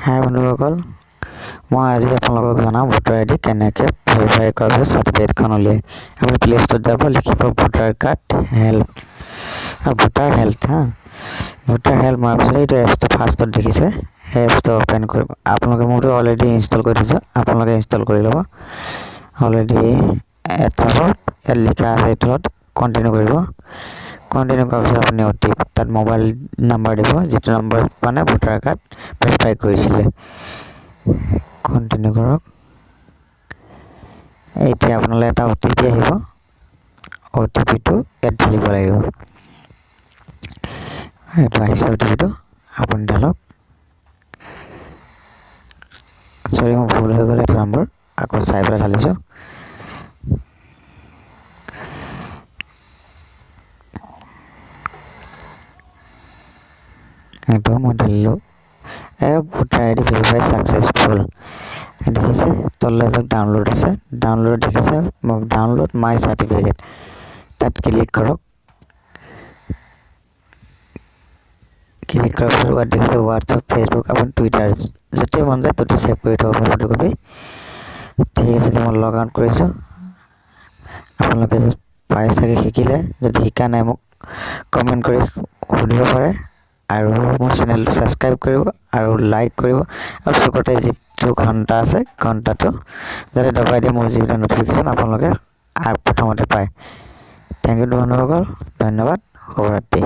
হাই বন্ধুসকল, মই আজি আপোনালোকক জনাম ভোটাৰ আইডি কেনেকৈ ভেৰিফাই কৰিব চাৰ্টিফিকেটখন উলিয়াই। আপুনি প্লে ষ্ট'ৰত যাব, লিখিব voter card help voter health voter help মাৰাৰ পিছত এইটো এপছটো ফাৰ্ষ্টত দেখিছে, সেই এপছটো অ'পেন কৰিব। আপোনালোকে মোৰতো অলৰেডি ইনষ্টল কৰি থৈছে, আপোনালোকে ইনষ্টল কৰি ল'ব। অলৰেডি এড চাব, ইয়াত লিখা আছে এইটোত কণ্টিনিউ কৰিব। কণ্টিনিউ কৰাৰ পিছত আপুনি তাত মোবাইল নাম্বাৰ দিব, যিটো নম্বৰ মানে ভোটাৰ কাৰ্ড ভেৰিফাই কৰিছিলে। কণ্টিনিউ কৰক। এতিয়া আপোনালৈ এটা OTP আহিব, OTPটো ইয়াত ঢালিব লাগিব। এইটো আহিছে OTPটো, আপুনি ঢালক। চৰি, মোৰ ভুল হৈ গ'ল, এটা নম্বৰ আকৌ চাই পেলাই ঢালিছোঁ। এইটো মই ঢালিলোঁ। ভোটাৰ আইডি ভেৰিফাই ছাকচেছফুল দেখিছে। তললৈ যাওক, ডাউনলোড আছে, ডাউনলোড দেখিছে, ডাউনলোড মাই চাৰ্টিফিকেট, তাত ক্লিক কৰক। ক্লিক কৰাৰ পিছত ইয়াত দেখিছে হোৱাটছআপ, ফেচবুক, আপুনি টুইটাৰ য'তেই মন যায় ত'তে ছেভ কৰি থ'ব ফটোকপি। ঠিক আছে, মই লগ আউট কৰিছোঁ। আপোনালোকে পাৰে চাগে শিকিলে, যদি শিকা নাই মোক কমেণ্ট কৰি সুধিব পাৰে। আৰু মোৰ চেনেলটো ছাবস্ক্ৰাইব কৰিব আৰু লাইক কৰিব, আৰু চুকতে যিটো ঘণ্টা আছে ঘণ্টাটো যাতে দবাই দিয়ে, মোৰ যিবিলাক ন'টিফিকেশ্যন আপোনালোকে প্ৰথমতে পায়। থেংক ইউ বন্ধুসকল, ধন্যবাদ, শুভৰাত্ৰি।